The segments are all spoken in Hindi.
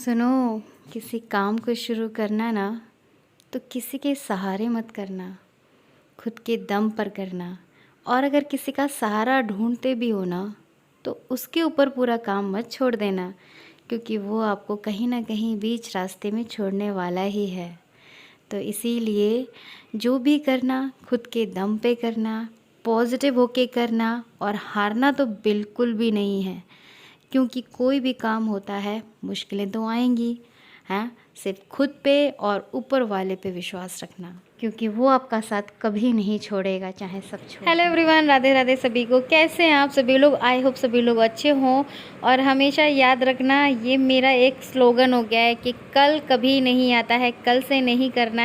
सुनो, किसी काम को शुरू करना ना तो किसी के सहारे मत करना, खुद के दम पर करना। और अगर किसी का सहारा ढूंढते भी हो ना तो उसके ऊपर पूरा काम मत छोड़ देना, क्योंकि वो आपको कहीं ना कहीं बीच रास्ते में छोड़ने वाला ही है। तो इसीलिए जो भी करना खुद के दम पे करना, पॉजिटिव होके करना, और हारना तो बिल्कुल भी नहीं है, क्योंकि कोई भी काम होता है मुश्किलें तो आएंगी हैं। सिर्फ खुद पे और ऊपर वाले पे विश्वास रखना, क्योंकि वो आपका साथ कभी नहीं छोड़ेगा, चाहे सब छोड़। हेलो एवरीवन, राधे राधे सभी को। कैसे हैं आप सभी लोग? आई होप सभी लोग अच्छे हों। और हमेशा याद रखना, ये मेरा एक स्लोगन हो गया है कि कल कभी नहीं आता है, कल से नहीं करना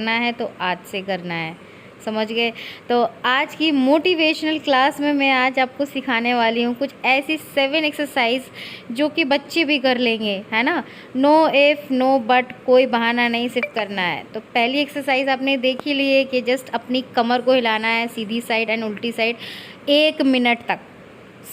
है तो आज से करना है। समझ गए? तो आज की मोटिवेशनल क्लास में मैं आज आपको सिखाने वाली हूँ कुछ ऐसी 7 एक्सरसाइज जो कि बच्चे भी कर लेंगे, है ना। नो इफ़ नो बट, कोई बहाना नहीं, सिर्फ करना है। तो पहली एक्सरसाइज आपने देख ही ली है कि जस्ट अपनी कमर को हिलाना है, सीधी साइड एंड उल्टी साइड 1 मिनट तक।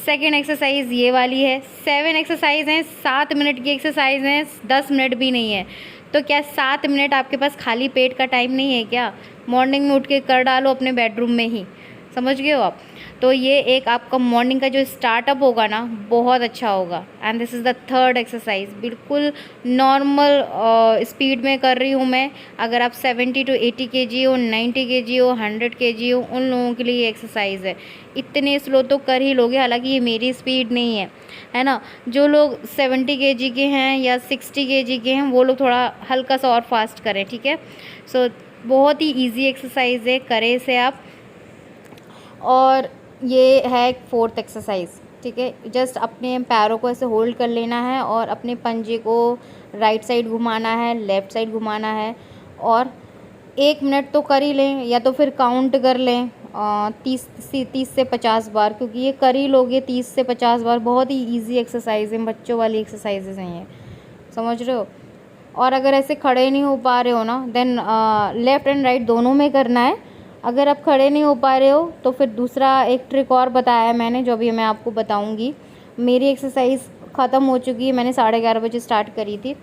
सेकेंड एक्सरसाइज ये वाली है। 7 एक्सरसाइज हैं, 7 मिनट की एक्सरसाइज हैं, 10 मिनट भी नहीं है। तो क्या 7 मिनट आपके पास खाली पेट का टाइम नहीं है क्या? मॉर्निंग में उठ के कर डालो अपने बेडरूम में ही। समझ गए हो आप? तो ये एक आपका मॉर्निंग का जो स्टार्टअप होगा ना, बहुत अच्छा होगा। And this is the third exercise. बिल्कुल नॉर्मल स्पीड में कर रही हूँ मैं। अगर आप 70 to 80 kg हो, 90 kg हो, 100 kg हो, उन लोगों के लिए ये एक्सरसाइज है। इतने स्लो तो कर ही लोगे, हालांकि ये मेरी स्पीड नहीं है ना। जो लोग 70 kg के हैं या 60 kg के हैं, वो लोग थोड़ा हल्का सा और फास्ट करें, ठीक है। सो बहुत ही इजी एक्सरसाइज है, करें इसे आप। और ये है 4th एक्सरसाइज, ठीक है। जस्ट अपने पैरों को ऐसे होल्ड कर लेना है और अपने पंजे को राइट साइड घुमाना है, लेफ़्ट साइड घुमाना है। और 1 मिनट तो कर ही लें, या तो फिर काउंट कर लें 30 से 50 बार, क्योंकि ये कर ही लोगे 30 से 50 बार। बहुत ही ईजी एक्सरसाइज है, बच्चों वाली एक्सरसाइजेज हैं ये, समझ रहे हो। और अगर ऐसे खड़े नहीं हो पा रहे हो ना, देन लेफ़्ट एंड राइट दोनों में करना है। अगर आप खड़े नहीं हो पा रहे हो तो फिर दूसरा एक ट्रिक और बताया है मैंने, जो अभी मैं आपको बताऊंगी। मेरी एक्सरसाइज ख़त्म हो चुकी है, मैंने 11:30 बजे स्टार्ट करी थी।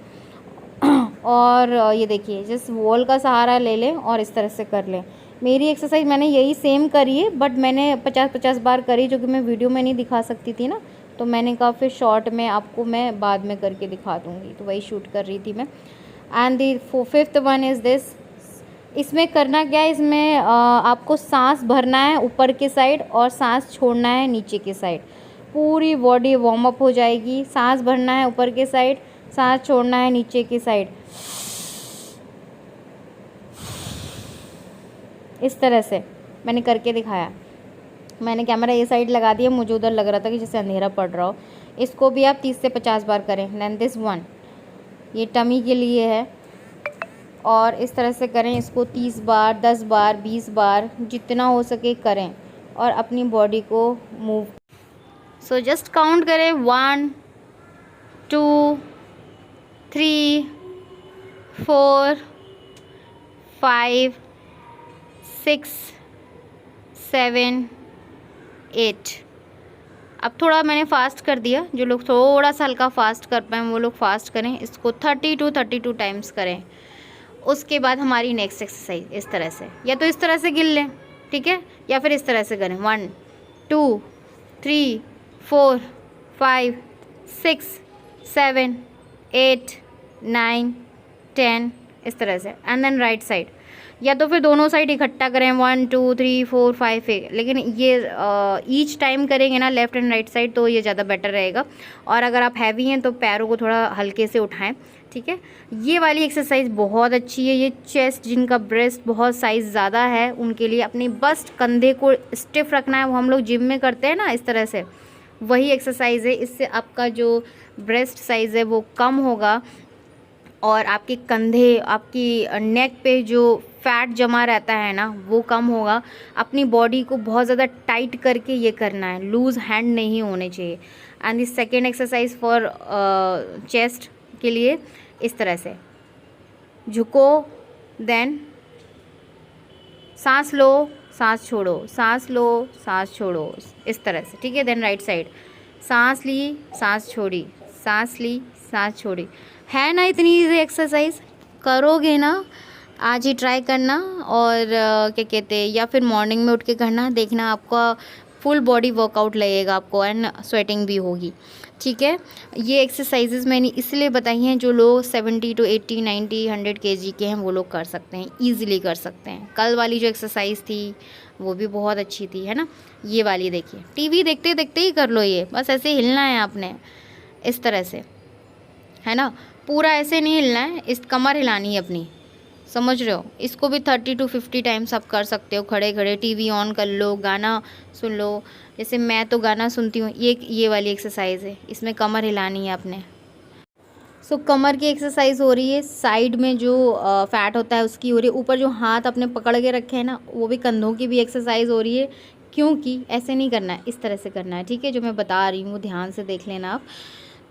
और ये देखिए, जिस वॉल का सहारा ले लें और इस तरह से कर लें। मेरी एक्सरसाइज मैंने यही सेम करी है, बट मैंने 50-50 बार करी, जो कि मैं वीडियो में नहीं दिखा सकती थी ना। तो मैंने कहा फिर शॉर्ट में आपको मैं बाद में करके दिखा दूँगी, तो वही शूट कर रही थी मैं। And the 5th one is this. इसमें करना क्या है, इसमें आपको सांस भरना है ऊपर के साइड और सांस छोड़ना है नीचे के साइड। पूरी बॉडी वार्म अप हो जाएगी। सांस भरना है ऊपर के साइड, सांस छोड़ना है नीचे की साइड, इस तरह से मैंने करके दिखाया। मैंने कैमरा ये साइड लगा दिया, मुझे उधर लग रहा था कि जैसे अंधेरा पड़ रहा हो। इसको भी आप 30 से 50 बार करें। देन दिस वन, ये टमी के लिए है। और इस तरह से करें इसको 30 बार, 10 बार, 20 बार, जितना हो सके करें और अपनी बॉडी को मूव। सो जस्ट काउंट करें 1 2 3 4 5 6 7 8। अब थोड़ा मैंने फास्ट कर दिया, जो लोग थोड़ा सा हल्का फास्ट कर पाएँ वो लोग फास्ट करें। इसको 32 टाइम्स करें। उसके बाद हमारी नेक्स्ट एक्सरसाइज इस तरह से, या तो इस तरह से गिन लें, ठीक है, या फिर इस तरह से करें 1 2 3 4 5 6 7 8 9 10, इस तरह से। एंड देन राइट साइड, या तो फिर दोनों साइड इकट्ठा करें 1 2 3 4 5 6। लेकिन ये ईच टाइम करेंगे ना लेफ़्ट एंड राइट साइड, तो ये ज़्यादा बेटर रहेगा। और अगर आप हैवी हैं तो पैरों को थोड़ा हल्के से उठाएं, ठीक है। ये वाली एक्सरसाइज बहुत अच्छी है। ये चेस्ट, जिनका ब्रेस्ट बहुत साइज़ ज़्यादा है, उनके लिए अपनी बस्ट, कंधे को स्टिफ रखना है। वो हम लोग जिम में करते हैं ना, इस तरह से, वही एक्सरसाइज है। इससे आपका जो ब्रेस्ट साइज़ है वो कम होगा, और आपके कंधे, आपकी नेक पे जो फैट जमा रहता है ना, वो कम होगा। अपनी बॉडी को बहुत ज़्यादा टाइट करके ये करना है, लूज़ हैंड नहीं होने चाहिए। And this second exercise for chest के लिए, इस तरह से झुको, देन सांस लो, सांस छोड़ो, सांस लो, सांस छोड़ो, इस तरह से, ठीक है। देन राइट साइड, सांस ली, सांस छोड़ी, सांस ली, सांस छोड़ी। है ना इतनी ईजी एक्सरसाइज, करोगे ना आज ही ट्राई करना। और क्या कहते हैं, या फिर मॉर्निंग में उठ के करना, देखना आपका फुल बॉडी वर्कआउट लगेगा आपको एंड स्वेटिंग भी होगी। ठीक है, ये एक्सरसाइजेज मैंने इसलिए बताई हैं जो लोग 70 to 80 90 100 kg के हैं वो लोग कर सकते हैं, ईजिली कर सकते हैं। कल वाली जो एक्सरसाइज थी वो भी बहुत अच्छी थी, है ना। ये वाली देखिए, टीवी देखते देखते ही कर लो, ये बस ऐसे हिलना है आपने इस तरह से, है ना। पूरा ऐसे नहीं हिलना है, इस कमर हिलानी है अपनी, समझ रहे हो। इसको भी 30 to 50 टाइम्स आप कर सकते हो खड़े खड़े। टीवी ऑन कर लो, गाना सुन लो, जैसे मैं तो गाना सुनती हूँ। ये वाली एक्सरसाइज है, इसमें कमर हिलानी है आपने। सो कमर की एक्सरसाइज हो रही है, साइड में जो फैट होता है उसकी हो रही है, ऊपर जो हाथ अपने पकड़ के रखे हैं ना वो भी, कंधों की भी एक्सरसाइज हो रही है। क्योंकि ऐसे नहीं करना है, इस तरह से करना है, ठीक है। जो मैं बता रही हूँ ध्यान से देख लेना आप।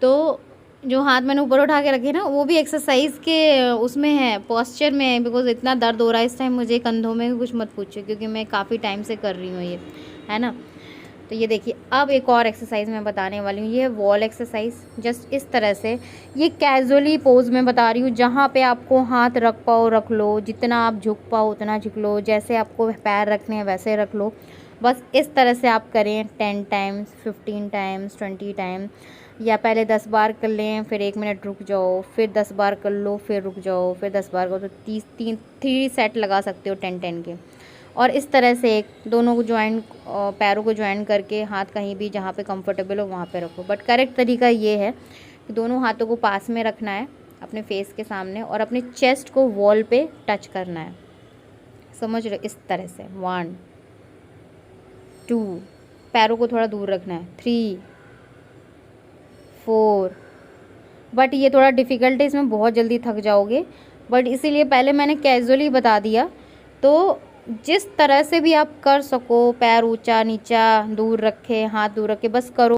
तो जो हाथ मैंने ऊपर उठा के रखे ना वो भी एक्सरसाइज के उसमें है, पोस्चर में है। बिकॉज इतना दर्द हो रहा है इस टाइम मुझे कंधों में, कुछ मत पूछो, क्योंकि मैं काफ़ी टाइम से कर रही हूँ ये, है ना। तो ये देखिए, अब एक और एक्सरसाइज मैं बताने वाली हूँ, ये है वॉल एक्सरसाइज। जस्ट इस तरह से, ये कैजुअली पोज में बता रही हूँ, जहाँ पे आपको हाथ रख पाओ रख लो, जितना आप झुक पाओ उतना झुक लो, जैसे आपको पैर रखने हैं वैसे रख लो। बस इस तरह से आप करें 10 टाइम्स 15 टाइम्स 20 टाइम, या पहले 10 बार कर लें, फिर 1 मिनट रुक जाओ, फिर 10 बार कर लो, फिर रुक जाओ, फिर 10 बार करो, तो 3 सेट लगा सकते हो 10-10 के। और इस तरह से दोनों को ज्वाइन, पैरों को ज्वाइन करके हाथ कहीं भी जहाँ पे कंफर्टेबल हो वहाँ पे रखो। बट करेक्ट तरीका ये है कि दोनों हाथों को पास में रखना है अपने फेस के सामने, और अपने चेस्ट को वॉल पे टच करना है, समझ रहे हो, इस तरह से। 1 2, पैरों को थोड़ा दूर रखना है, 3 4। बट ये थोड़ा डिफ़िकल्ट है, इसमें बहुत जल्दी थक जाओगे, बट इसीलिए पहले मैंने कैजुअली बता दिया। तो जिस तरह से भी आप कर सको, पैर ऊंचा नीचा दूर रखे, हाथ दूर रखे, बस करो।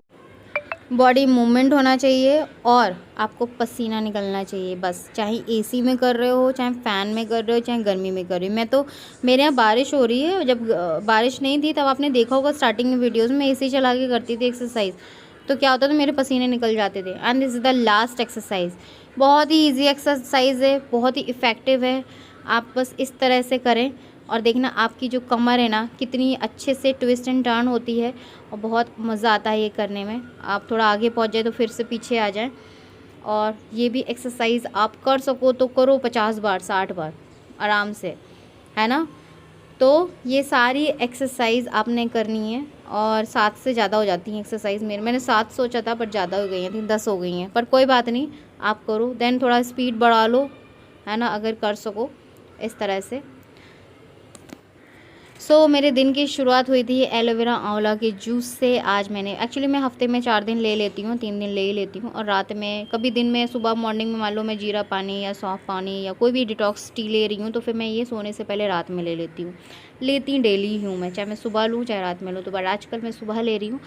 बॉडी मूवमेंट होना चाहिए और आपको पसीना निकलना चाहिए, बस। चाहे एसी में कर रहे हो, चाहे फ़ैन में कर रहे हो, चाहे गर्मी में कर रहे हो। मैं तो, मेरे यहाँ बारिश हो रही है, जब बारिश नहीं थी तब आपने देखा होगा स्टार्टिंग में वीडियोज़ में एसी चला के करती थी एक्सरसाइज, तो क्या होता था, मेरे पसीने निकल जाते थे। And this is the last exercise. बहुत ही ईजी एक्सरसाइज है, बहुत ही इफ़ेक्टिव है। आप बस इस तरह से करें और देखना आपकी जो कमर है ना कितनी अच्छे से ट्विस्ट एंड टर्न होती है, और बहुत मज़ा आता है ये करने में। आप थोड़ा आगे पहुंच जाए तो फिर से पीछे आ जाएं। और ये भी एक्सरसाइज आप कर सको तो करो 50 बार 60 बार आराम से, है ना। तो ये सारी एक्सरसाइज आपने करनी है, और 7 से ज़्यादा हो जाती हैं एक्सरसाइज। मैंने 7 सोचा था पर ज़्यादा हो गई हैं, 10 हो गई हैं, पर कोई बात नहीं, आप करो। देन थोड़ा स्पीड बढ़ा लो, है ना, अगर कर सको इस तरह से। सो मेरे दिन की शुरुआत हुई थी एलोवेरा आंवला के जूस से। आज मैंने, एक्चुअली मैं हफ्ते में 4 दिन ले लेती हूँ, 3 दिन ले ही लेती हूँ, और रात में कभी दिन में, सुबह मॉर्निंग में मान लो मैं जीरा पानी या सौंफ पानी या कोई भी डिटॉक्स टी ले रही हूँ, तो फिर मैं ये सोने से पहले रात में ले लेती हूँ। लेती डेली हूँ मैं, चाहे मैं सुबह लूँ चाहे रात में लूँ, तो बट आजकल मैं सुबह ले रही हूँ।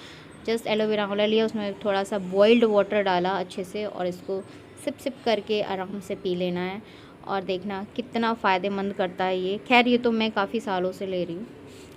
जस्ट एलोवेरा आंवला लिया, उसमें थोड़ा सा बॉइल्ड वाटर डाला अच्छे से, और इसको सिप सिप करके आराम से पी लेना है, और देखना कितना फ़ायदेमंद करता है ये। खैर ये तो मैं काफ़ी सालों से ले रही हूँ,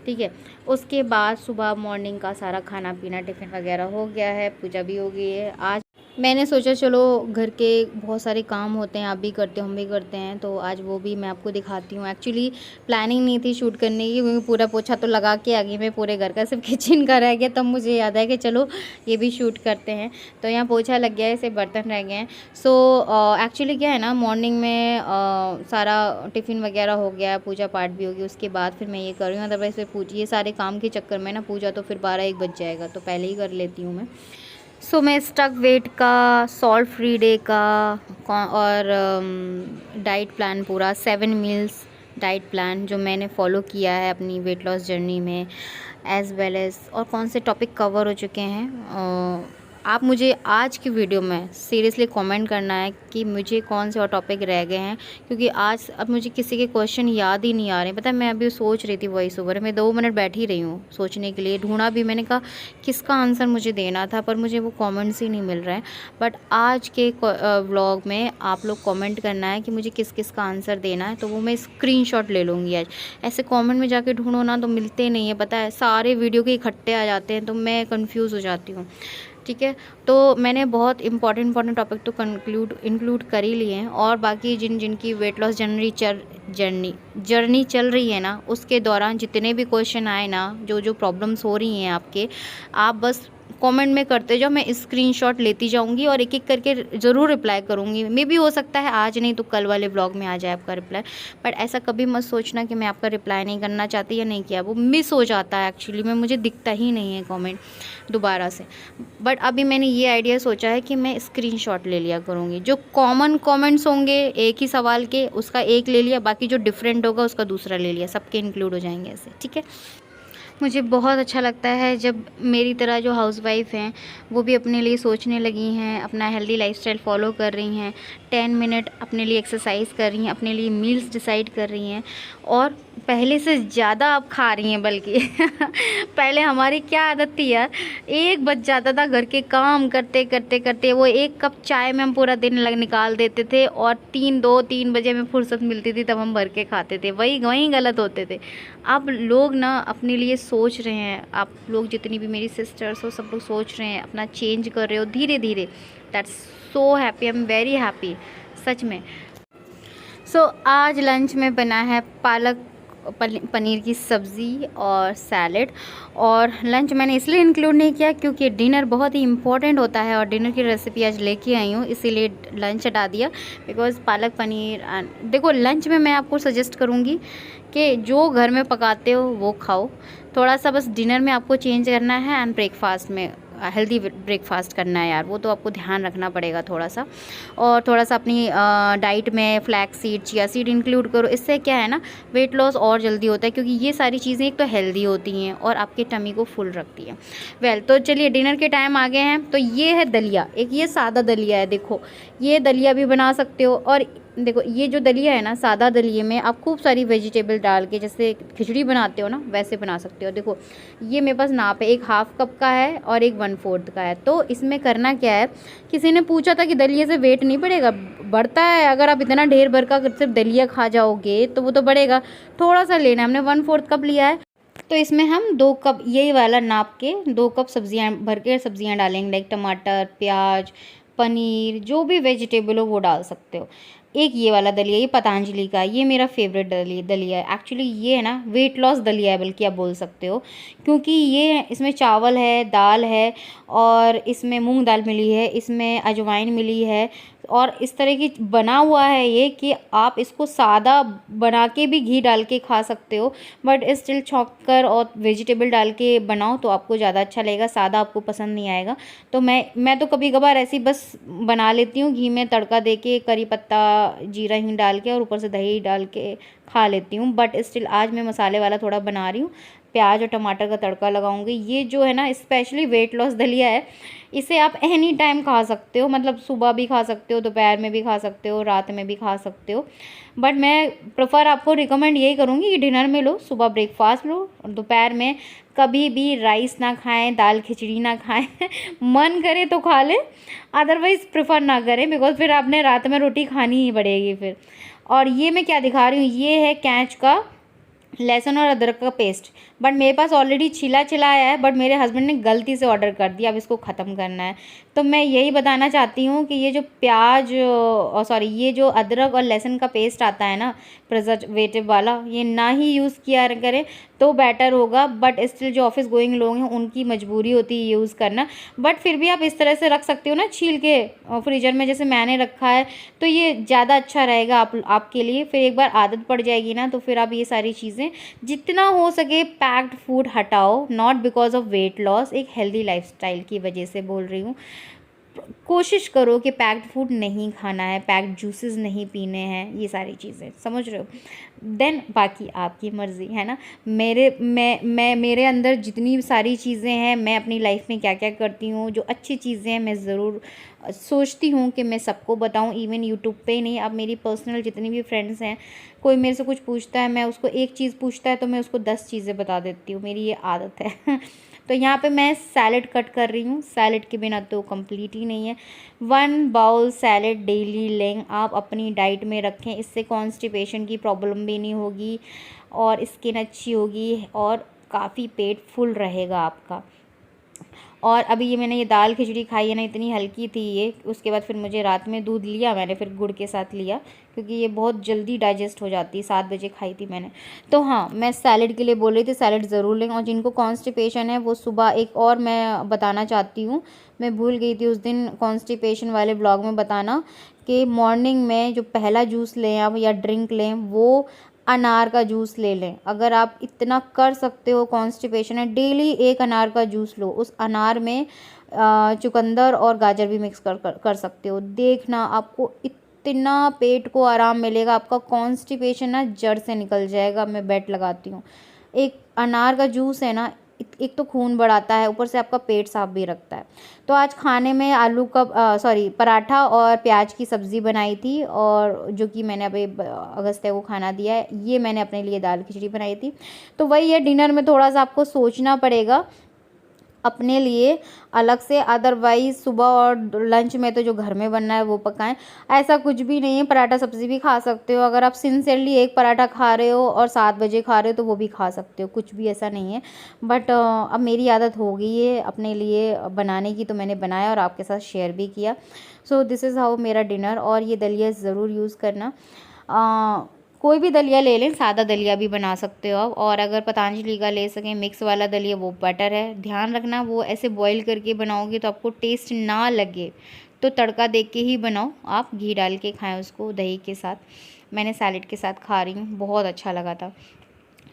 ठीक है। उसके बाद सुबह मॉर्निंग का सारा खाना पीना, टिफ़िन वगैरह हो गया है, पूजा भी हो गई है। आज मैंने सोचा चलो घर के बहुत सारे काम होते हैं, आप भी करते हो हम भी करते हैं, तो आज वो भी मैं आपको दिखाती हूँ। एक्चुअली प्लानिंग नहीं थी शूट करने की, क्योंकि पूरा पोछा तो लगा के आ गई मैं पूरे घर का, सिर्फ किचन का रह गया, तब मुझे याद है कि चलो ये भी शूट करते हैं। तो यहाँ पोछा लग गया है, सिर्फ बर्तन रह गए हैं। सो एक्चुअली क्या है ना, मॉर्निंग में सारा टिफ़िन वगैरह हो गया, पूजा पाठ भी हो गया, उसके बाद फिर मैं ये कर रही हूँ। अदरवाइज़ फिर ये सारे काम के चक्कर में ना पूजा तो फिर 12-1 बज जाएगा, तो पहले ही कर लेती हूँ मैं। सो मैं स्टक वेट का, सॉल्ट फ्री डे का, और डाइट प्लान पूरा 7 मील्स डाइट प्लान जो मैंने फॉलो किया है अपनी वेट लॉस जर्नी में, एज़ वेल एज़ और कौन से टॉपिक कवर हो चुके हैं। आप मुझे आज की वीडियो में सीरियसली कमेंट करना है कि मुझे कौन से और टॉपिक रह गए हैं, क्योंकि आज अब मुझे किसी के क्वेश्चन याद ही नहीं आ रहे। पता है, मैं अभी सोच रही थी वॉइस ओवर में, 2 मिनट बैठी रही हूँ सोचने के लिए, ढूंढा भी, मैंने कहा किसका आंसर मुझे देना था, पर मुझे वो कमेंट्स ही नहीं मिल रहे हैं। बट आज के व्लॉग में आप लोग कमेंट करना है कि मुझे किस किस का आंसर देना है, तो वो मैं स्क्रीनशॉट ले लूँगी आज। ऐसे कमेंट में जाके ढूंढो ना तो मिलते नहीं है, पता है, सारे वीडियो के इकट्ठे आ जाते हैं, तो मैं कन्फ्यूज़ हो जाती हूँ। ठीक है। तो मैंने बहुत इंपॉर्टेंट टॉपिक तो इंक्लूड कर ही लिए हैं, और बाकी जिनकी वेट लॉस जर्नी चल रही है ना, उसके दौरान जितने भी क्वेश्चन आए ना, जो प्रॉब्लम्स हो रही हैं आपके, आप बस कमेंट में करते जाओ, मैं स्क्रीनशॉट लेती जाऊंगी और एक एक करके ज़रूर रिप्लाई करूंगी। मे भी हो सकता है आज नहीं तो कल वाले ब्लॉग में आ जाए आपका रिप्लाई, बट ऐसा कभी मत सोचना कि मैं आपका रिप्लाई नहीं करना चाहती या नहीं किया, वो मिस हो जाता है एक्चुअली में, मुझे दिखता ही नहीं है कमेंट दोबारा से। बट अभी मैंने ये आइडिया सोचा है कि मैं स्क्रीनशॉट ले लिया करूँगी, जो कॉमन कमेंट्स होंगे एक ही सवाल के उसका एक ले लिया, बाकी जो डिफरेंट होगा उसका दूसरा ले लिया, सबके इंक्लूड हो जाएंगे ऐसे, ठीक है। मुझे बहुत अच्छा लगता है जब मेरी तरह जो हाउसवाइफ हैं वो भी अपने लिए सोचने लगी हैं, अपना हेल्दी लाइफस्टाइल फॉलो कर रही हैं, 10 मिनट अपने लिए एक्सरसाइज कर रही हैं, अपने लिए मील्स डिसाइड कर रही हैं, और पहले से ज़्यादा अब खा रही हैं बल्कि पहले हमारी क्या आदत थी यार, 1 बज जाता था घर के काम करते करते करते, वो 1 कप चाय में हम पूरा दिन निकाल देते थे, और 2-3 बजे में फुर्सत मिलती थी तब हम भर के खाते थे, वही गलत होते थे। अब लोग ना अपने लिए सोच रहे हैं, आप लोग जितनी भी मेरी सिस्टर्स हो सब लोग सोच रहे हैं, अपना चेंज कर रहे हो धीरे धीरे। That's so happy, I am very happy सच में। आज लंच में बना है पालक पनीर की सब्ज़ी और सैलेड, और लंच मैंने इसलिए इंक्लूड नहीं किया क्योंकि डिनर बहुत ही इम्पोर्टेंट होता है, और डिनर की रेसिपी आज लेके आई हूँ, इसीलिए लंच हटा दिया। बिकॉज़ पालक पनीर देखो, लंच में मैं आपको सजेस्ट करूँगी कि जो घर में पकाते हो वो खाओ, थोड़ा सा बस डिनर में आपको चेंज करना है, एंड ब्रेकफास्ट में हेल्दी ब्रेकफास्ट करना है यार, वो तो आपको ध्यान रखना पड़ेगा थोड़ा सा, और थोड़ा सा अपनी डाइट में flax seed, chia seed include करो। इससे क्या है ना, वेट लॉस और जल्दी होता है, क्योंकि ये सारी चीज़ें एक तो हेल्दी होती हैं और आपके टमी को फुल रखती है। तो चलिए डिनर के टाइम आ गए हैं, तो ये है दलिया, एक ये सादा दलिया है, देखो ये दलिया भी बना सकते हो, और देखो ये जो दलिया है ना, सादा दलिये में आप खूब सारी वेजिटेबल डाल के जैसे खिचड़ी बनाते हो ना, वैसे बना सकते हो। देखो ये मेरे पास नाप है, एक 1/2 कप का है और एक 1/4 का है। तो इसमें करना क्या है, किसी ने पूछा था कि दलिये से वेट नहीं बढ़ेगा, बढ़ता है, अगर आप इतना ढेर भर का सिर्फ दलिया खा जाओगे तो वो तो बढ़ेगा। थोड़ा सा लेना है, हमने 1/4 कप लिया है, तो इसमें हम 2 कप यही वाला नाप के 2 कप सब्जियां भर के सब्जियां डालेंगे, लाइक टमाटर, प्याज, पनीर, जो भी वेजिटेबल हो वो डाल सकते हो। एक ये वाला दलिया, ये पतंजलि का, ये मेरा फेवरेट दलिया है एक्चुअली, ये है ना वेट लॉस दलिया है बल्कि आप बोल सकते हो, क्योंकि ये इसमें चावल है, दाल है, और इसमें मूंग दाल मिली है, इसमें अजवाइन मिली है, और इस तरह की बना हुआ है ये कि आप इसको सादा बना के भी घी डाल के खा सकते हो, बट स्टिल छौंक और वेजिटेबल डाल के बनाओ तो आपको ज़्यादा अच्छा लगेगा, सादा आपको पसंद नहीं आएगा। तो मैं तो कभी कभार ऐसी बस बना लेती हूँ, घी में तड़का दे के, करी पत्ता जीरा हींग डाल के और ऊपर से दही डाल के खा लेती हूँ, बट स्टिल आज मैं मसाले वाला थोड़ा बना रही हूँ, प्याज और टमाटर का तड़का लगाऊंगी। ये जो है ना स्पेशली वेट लॉस दलिया है, इसे आप एनी टाइम खा सकते हो, मतलब सुबह भी खा सकते हो, दोपहर में भी खा सकते हो, रात में भी खा सकते हो, बट मैं प्रेफर आपको रिकमेंड यही करूँगी कि डिनर में लो, सुबह ब्रेकफास्ट लो, और दोपहर में कभी भी राइस ना खाएं, दाल खिचड़ी ना खाएं मन करे तो खा लें, अदरवाइज़ प्रेफर ना करें, बिकॉज फिर आपने रात में रोटी खानी ही पड़ेगी फिर। और ये मैं क्या दिखा रही हूँ, ये है कैच का लहसुन और अदरक का पेस्ट, बट मेरे पास ऑलरेडी छिला आया है, बट मेरे हस्बैंड ने गलती से ऑर्डर कर दिया, अब इसको ख़त्म करना है। तो मैं यही बताना चाहती हूँ कि ये जो प्याज ये जो अदरक और लहसुन का पेस्ट आता है ना प्रिजर्वेटिव वाला, ये ना ही यूज़ किया करें तो बेटर होगा, बट स्टिल जो ऑफिस गोइंग लोग हैं उनकी मजबूरी होती है यूज़ करना, बट फिर भी आप इस तरह से रख सकते हो ना छील के फ्रीजर में, जैसे मैंने रखा है, तो ये ज़्यादा अच्छा रहेगा आपके लिए। फिर एक बार आदत पड़ जाएगी ना तो फिर आप ये सारी चीज़ें जितना हो सके पैक्ड फूड हटाओ, not because of weight loss, एक हेल्दी लाइफस्टाइल की वजह से बोल रही हूँ। कोशिश करो कि पैक्ड फूड नहीं खाना है, पैक्ड जूसेस नहीं पीने हैं, ये सारी चीज़ें समझ रहे हो। देन बाकी आपकी मर्ज़ी है ना। मेरे अंदर जितनी सारी चीज़ें हैं, मैं अपनी लाइफ में क्या क्या करती हूँ, जो अच्छी चीज़ें हैं, मैं ज़रूर सोचती हूँ कि मैं सबको बताऊँ, इवन यूट्यूब पे नहीं, अब मेरी पर्सनल जितनी भी फ्रेंड्स हैं, कोई मेरे से कुछ पूछता है, मैं उसको एक चीज़ पूछता है तो मैं उसको 10 चीज़ें बता देती हूँ, मेरी ये आदत है तो यहाँ पे मैं सैलेड कट कर रही हूँ, सैलेड के बिना तो कंप्लीट ही नहीं है। 1 बाउल सैलेड डेली लें, आप अपनी डाइट में रखें, इससे कॉन्स्टिपेशन की प्रॉब्लम भी नहीं होगी और स्किन अच्छी होगी और काफ़ी पेट फुल रहेगा आपका। और अभी ये मैंने ये दाल खिचड़ी खाई है ना, इतनी हल्की थी ये। उसके बाद फिर मुझे रात में दूध लिया मैंने, फिर गुड़ के साथ लिया, क्योंकि ये बहुत जल्दी डाइजेस्ट हो जाती है। 7 बजे खाई थी मैंने। तो हाँ, मैं सैलड के लिए बोल रही थी, सैलड ज़रूर लें। और जिनको कॉन्स्टिपेशन है वो सुबह, एक और मैं बताना चाहती हूँ, मैं भूल गई थी उस दिन कॉन्स्टिपेशन वाले ब्लॉग में बताना, कि मॉर्निंग में जो पहला जूस लें आप या ड्रिंक लें, वो अनार का जूस ले लें। अगर आप इतना कर सकते हो, कॉन्स्टिपेशन है, डेली एक अनार का जूस लो। उस अनार में चुकंदर और गाजर भी मिक्स कर सकते हो। देखना आपको इतना पेट को आराम मिलेगा, आपका कॉन्स्टिपेशन ना जड़ से निकल जाएगा, मैं बेट लगाती हूँ। एक अनार का जूस है ना, एक तो खून बढ़ाता है, ऊपर से आपका पेट साफ भी रखता है। तो आज खाने में आलू का पराठा और प्याज की सब्ज़ी बनाई थी, और जो कि मैंने अभी अगस्त्य को खाना दिया है। ये मैंने अपने लिए दाल खिचड़ी बनाई थी। तो वही है, डिनर में थोड़ा सा आपको सोचना पड़ेगा अपने लिए अलग से, अदरवाइज़ सुबह और लंच में तो जो घर में बनना है वो पकाएं। ऐसा कुछ भी नहीं है, पराठा सब्ज़ी भी खा सकते हो। अगर आप सिंसियरली एक पराठा खा रहे हो और 7 बजे खा रहे हो तो वो भी खा सकते हो, कुछ भी ऐसा नहीं है। बट अब मेरी आदत हो गई है अपने लिए बनाने की, तो मैंने बनाया और आपके साथ शेयर भी किया। सो दिस इज़ हाउ मेरा डिनर। और ये दलिया ज़रूर यूज़ करना। कोई भी दलिया ले लें, सादा दलिया भी बना सकते हो आप। और अगर पतंजलि का ले सकें मिक्स वाला दलिया, वो बेटर है। ध्यान रखना, वो ऐसे बॉईल करके बनाओगे तो आपको टेस्ट ना लगे, तो तड़का दे के ही बनाओ आप, घी डाल के खाएं उसको दही के साथ। मैंने सैलेड के साथ खा रही हूँ, बहुत अच्छा लगा था।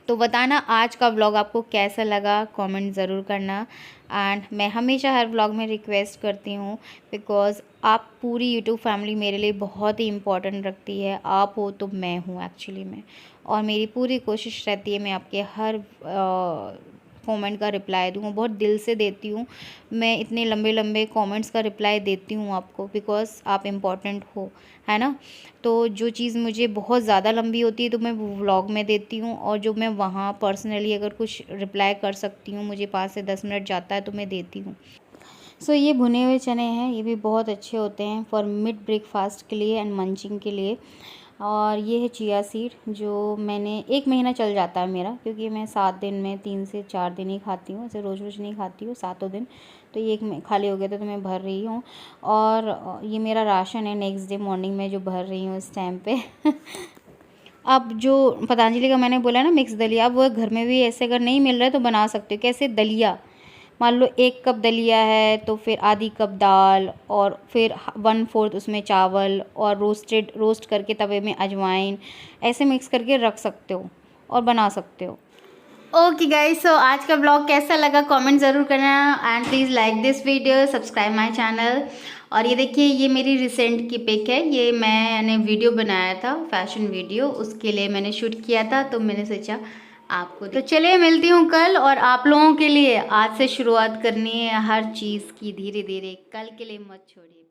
तो बताना आज का व्लॉग आपको कैसा लगा, कमेंट ज़रूर करना। एंड मैं हमेशा हर व्लॉग में रिक्वेस्ट करती हूँ, बिकॉज़ आप पूरी यूट्यूब फैमिली मेरे लिए बहुत ही इम्पोर्टेंट रखती है। आप हो तो मैं हूँ एक्चुअली में, और मेरी पूरी कोशिश रहती है मैं आपके हर कमेंट का रिप्लाई दूँ। बहुत दिल से देती हूँ मैं, इतने लंबे लंबे कमेंट्स का रिप्लाई देती हूँ आपको, बिकॉज़ आप इम्पोर्टेंट हो, है ना। तो जो चीज़ मुझे बहुत ज़्यादा लंबी होती है तो मैं वो व्लॉग में देती हूँ, और जो मैं वहाँ पर्सनली अगर कुछ रिप्लाई कर सकती हूँ, मुझे 5 से 10 मिनट जाता है तो मैं देती हूँ। सो ये भुने हुए चने हैं, ये भी बहुत अच्छे होते हैं फॉर मिड ब्रेकफास्ट के लिए एंड मंचिंग के लिए। और ये है चिया सीड, जो मैंने 1 महीना चल जाता है मेरा, क्योंकि मैं 7 दिन में 3 से 4 दिन ही खाती हूँ, ऐसे रोज़ रोज़ नहीं खाती हूँ, 7 दिन। तो ये एक में खाली हो गया था तो मैं भर रही हूँ। और ये मेरा राशन है, नेक्स्ट डे मॉर्निंग में जो भर रही हूँ इस टाइम पे। अब जो पतंजलि का मैंने बोला ना मिक्स दलिया, अब वो घर में भी ऐसे अगर नहीं मिल रहा है तो बना सकते हो। कैसे, दलिया मान लो 1 कप दलिया है तो फिर आधी कप दाल, और फिर 1/4 उसमें चावल, और रोस्ट करके तवे में अजवाइन, ऐसे मिक्स करके रख सकते हो और बना सकते हो। ओके गाइस, सो आज का ब्लॉग कैसा लगा कमेंट ज़रूर करना, and please like this video, subscribe my channel. और ये देखिए, ये मेरी रिसेंट की पिक है, ये मैंने वीडियो बनाया था, फैशन वीडियो, उसके लिए मैंने शूट किया था, तो मैंने सोचा आपको। तो चलिए मिलती हूँ कल, और आप लोगों के लिए आज से शुरुआत करनी है हर चीज़ की, धीरे धीरे। कल के लिए मत छोड़िए।